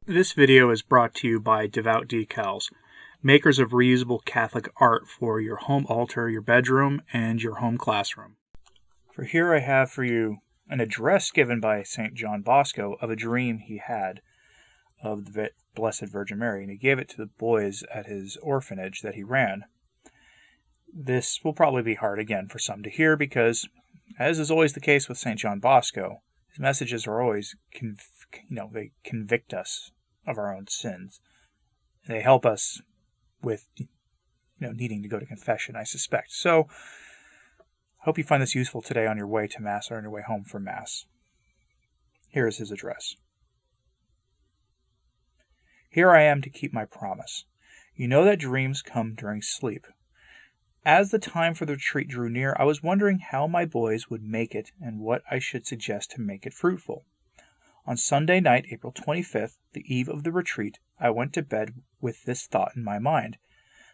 This video is brought to you by Devout Decals, makers of reusable Catholic art for your home altar, your bedroom, and your home classroom. For here I have for you an address given by St. John Bosco of a dream he had of the Blessed Virgin Mary, and he gave it to the boys at his orphanage that he ran. This will probably be hard again for some to hear because, as is always the case with St. John Bosco, his messages are always, they convict us of our own sins. They help us with, needing to go to confession, I suspect. So, I hope you find this useful today on your way to Mass or on your way home from Mass. Here is his address. Here I am to keep my promise. You know that dreams come during sleep. As the time for the retreat drew near, I was wondering how my boys would make it and what I should suggest to make it fruitful. On Sunday night, April 25th, the eve of the retreat, I went to bed with this thought in my mind.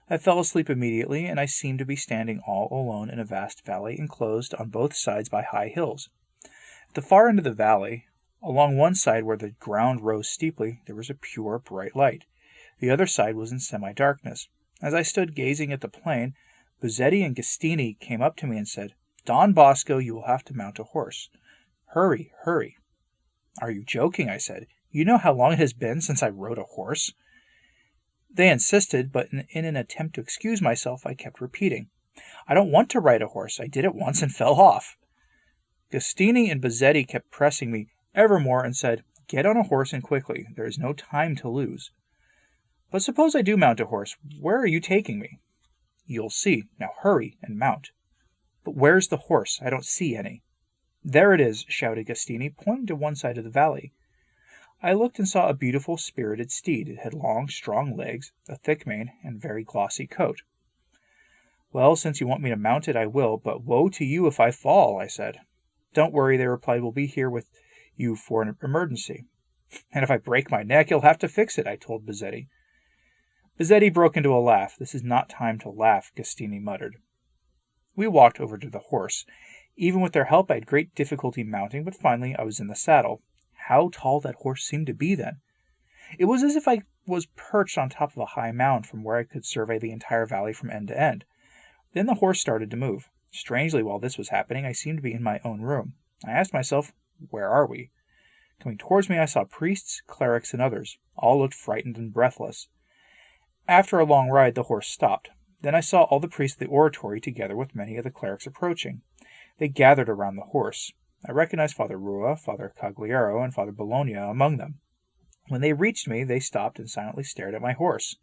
I fell asleep immediately, and I seemed to be standing all alone in a vast valley enclosed on both sides by high hills. At the far end of the valley, along one side where the ground rose steeply, there was a pure, bright light. The other side was in semi-darkness. As I stood gazing at the plain, Bozzetti and Stine came up to me and said, "Don Bosco, you will have to mount a horse. Hurry, hurry." "Are you joking?" I said. "You know how long it has been since I rode a horse." They insisted, but in an attempt to excuse myself, I kept repeating, "I don't want to ride a horse. I did it once and fell off." Stine and Bozzetti kept pressing me evermore and said, "Get on a horse and quickly. There is no time to lose." "But suppose I do mount a horse. Where are you taking me?" "You'll see. Now hurry and mount." "But where's the horse? I don't see any." "There it is," shouted Stine, pointing to one side of the valley. I looked and saw a beautiful, spirited steed. It had long, strong legs, a thick mane, and very glossy coat. "Well, since you want me to mount it, I will, but woe to you if I fall," I said. "Don't worry," they replied. "We'll be here with you for an emergency." "And if I break my neck, you'll have to fix it," I told Bozzetti. Bozzetti broke into a laugh. "This is not time to laugh," Stine muttered. We walked over to the horse. Even with their help, I had great difficulty mounting, but finally I was in the saddle. How tall that horse seemed to be then! It was as if I was perched on top of a high mound from where I could survey the entire valley from end to end. Then the horse started to move. Strangely, while this was happening, I seemed to be in my own room. I asked myself, where are we? Coming towards me, I saw priests, clerics, and others. All looked frightened and breathless. After a long ride, the horse stopped. Then I saw all the priests of the oratory together with many of the clerics approaching. They gathered around the horse. I recognized Father Rua, Father Cagliero, and Father Bologna among them. When they reached me, they stopped and silently stared at my horse.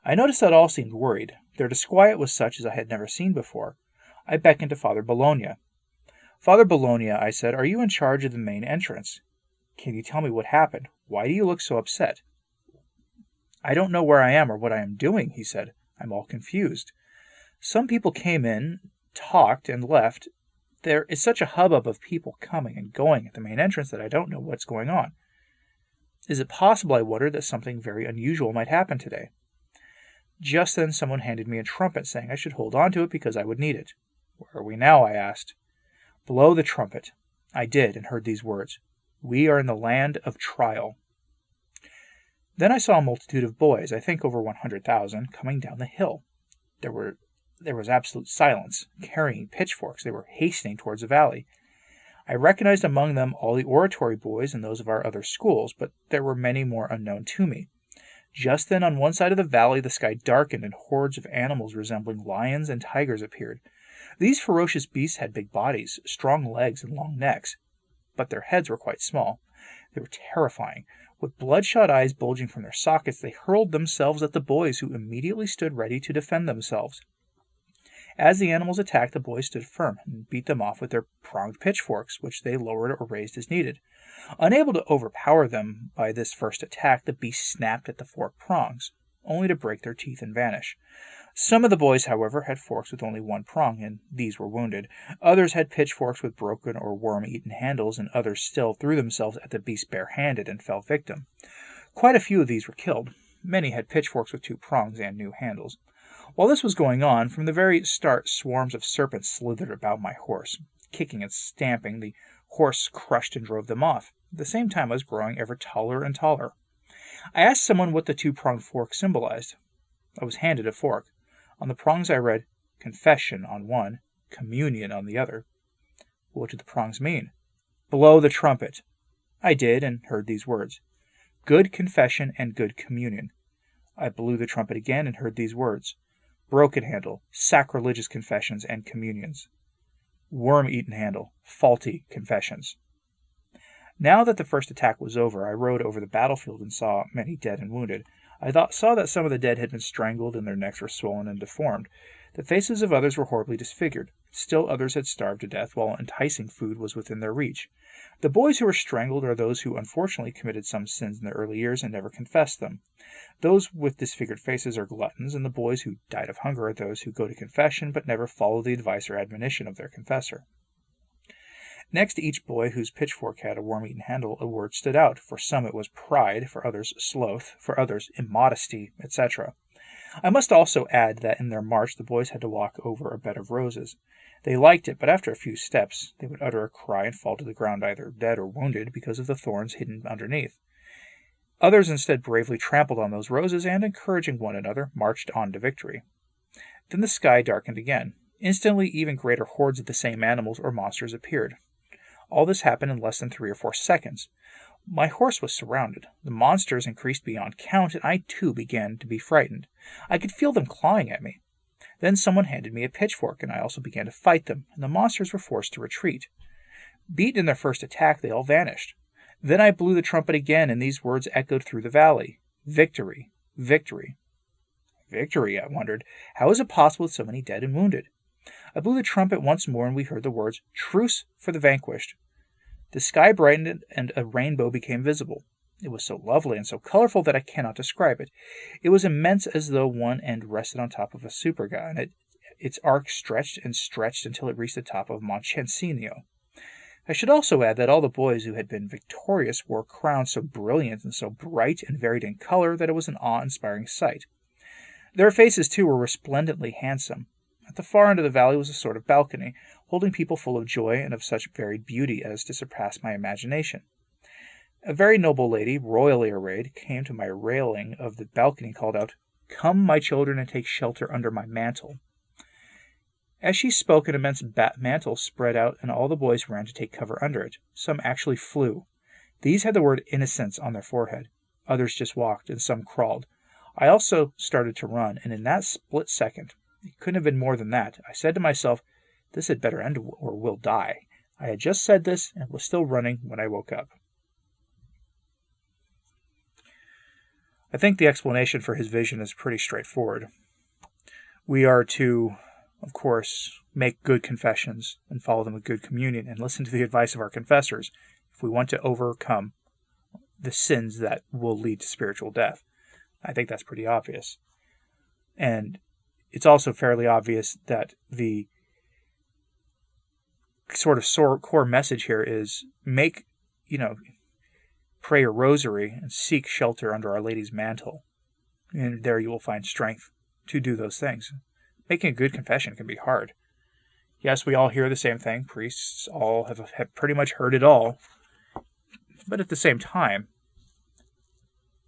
I noticed that all seemed worried. Their disquiet was such as I had never seen before. I beckoned to Father Bologna. "Father Bologna," I said, "are you in charge of the main entrance? Can you tell me what happened? Why do you look so upset?" "I don't know where I am or what I am doing," he said. "I'm all confused. Some people came in, talked, and left. There is such a hubbub of people coming and going at the main entrance that I don't know what's going on. Is it possible, I wondered, that something very unusual might happen today?" Just then someone handed me a trumpet, saying I should hold on to it because I would need it. "Where are we now?" I asked. "Blow the trumpet." I did, and heard these words, "We are in the land of trial." Then I saw a multitude of boys, I think over 100,000, coming down the hill. There was absolute silence. Carrying pitchforks, they were hastening towards the valley. I recognized among them all the oratory boys and those of our other schools, but there were many more unknown to me. Just then, on one side of the valley, the sky darkened, and hordes of animals resembling lions and tigers appeared. These ferocious beasts had big bodies, strong legs, and long necks, but their heads were quite small. They were terrifying. With bloodshot eyes bulging from their sockets, they hurled themselves at the boys, who immediately stood ready to defend themselves. As the animals attacked, the boys stood firm and beat them off with their pronged pitchforks, which they lowered or raised as needed. Unable to overpower them by this first attack, the beasts snapped at the forked prongs, only to break their teeth and vanish. Some of the boys, however, had forks with only one prong, and these were wounded. Others had pitchforks with broken or worm-eaten handles, and others still threw themselves at the beast bare-handed and fell victim. Quite a few of these were killed. Many had pitchforks with two prongs and new handles. While this was going on, from the very start swarms of serpents slithered about my horse. Kicking and stamping, the horse crushed and drove them off. At the same time I was growing ever taller and taller. I asked someone what the two-pronged fork symbolized. I was handed a fork. On the prongs I read, confession on one, communion on the other. What did the prongs mean? Blow the trumpet. I did, and heard these words. Good confession and good communion. I blew the trumpet again and heard these words. Broken handle, sacrilegious confessions and communions. Worm-eaten handle, faulty confessions. Now that the first attack was over, I rode over the battlefield and saw many dead and wounded. I saw that some of the dead had been strangled and their necks were swollen and deformed. The faces of others were horribly disfigured. Still others had starved to death while enticing food was within their reach. The boys who were strangled are those who unfortunately committed some sins in their early years and never confessed them. Those with disfigured faces are gluttons, and the boys who died of hunger are those who go to confession but never follow the advice or admonition of their confessor. Next to each boy whose pitchfork had a worm-eaten handle, a word stood out. For some it was pride, for others sloth, for others immodesty, etc. I must also add that in their march the boys had to walk over a bed of roses. They liked it, but after a few steps they would utter a cry and fall to the ground either dead or wounded because of the thorns hidden underneath. Others instead bravely trampled on those roses and, encouraging one another, marched on to victory. Then the sky darkened again. Instantly even greater hordes of the same animals or monsters appeared. All this happened in less than 3 or 4 seconds. My horse was surrounded. The monsters increased beyond count, and I too began to be frightened. I could feel them clawing at me. Then someone handed me a pitchfork, and I also began to fight them, and the monsters were forced to retreat. Beaten in their first attack, they all vanished. Then I blew the trumpet again, and these words echoed through the valley. Victory! Victory! Victory, I wondered. How is it possible with so many dead and wounded? I blew the trumpet once more, and we heard the words, Truce for the vanquished. The sky brightened, and a rainbow became visible. It was so lovely and so colorful that I cannot describe it. It was immense, as though one end rested on top of a superga, and its arc stretched and stretched until it reached the top of Moncensinio. I should also add that all the boys who had been victorious wore crowns so brilliant and so bright and varied in color that it was an awe-inspiring sight. Their faces, too, were resplendently handsome. At the far end of the valley was a sort of balcony, holding people full of joy and of such varied beauty as to surpass my imagination. A very noble lady, royally arrayed, came to my railing of the balcony and called out, Come, my children, and take shelter under my mantle. As she spoke, an immense mantle spread out, and all the boys ran to take cover under it. Some actually flew. These had the word innocence on their forehead. Others just walked, and some crawled. I also started to run, and in that split second, it couldn't have been more than that, I said to myself, This had better end or we'll die. I had just said this, and was still running when I woke up. I think the explanation for his vision is pretty straightforward. We are to, of course, make good confessions and follow them with good communion and listen to the advice of our confessors if we want to overcome the sins that will lead to spiritual death. I think that's pretty obvious. And it's also fairly obvious that the sort of core message here is pray a rosary and seek shelter under Our Lady's mantle. And there you will find strength to do those things. Making a good confession can be hard. Yes, we all hear the same thing. Priests all have pretty much heard it all. But at the same time,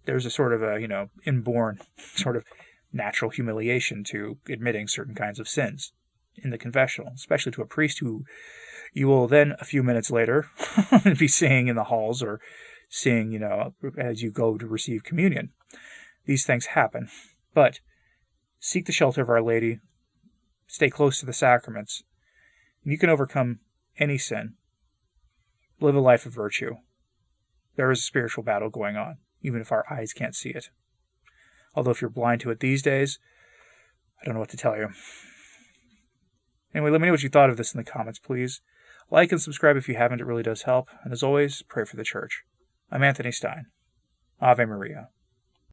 there's a sort of inborn sort of natural humiliation to admitting certain kinds of sins in the confessional, especially to a priest who you will then, a few minutes later, be seeing in the halls or seeing, as you go to receive communion. These things happen. But seek the shelter of Our Lady. Stay close to the sacraments. And you can overcome any sin. Live a life of virtue. There is a spiritual battle going on, even if our eyes can't see it. Although if you're blind to it these days, I don't know what to tell you. Anyway, let me know what you thought of this in the comments, please. Like and subscribe if you haven't, it really does help. And as always, pray for the Church. I'm Anthony Stine. Ave Maria.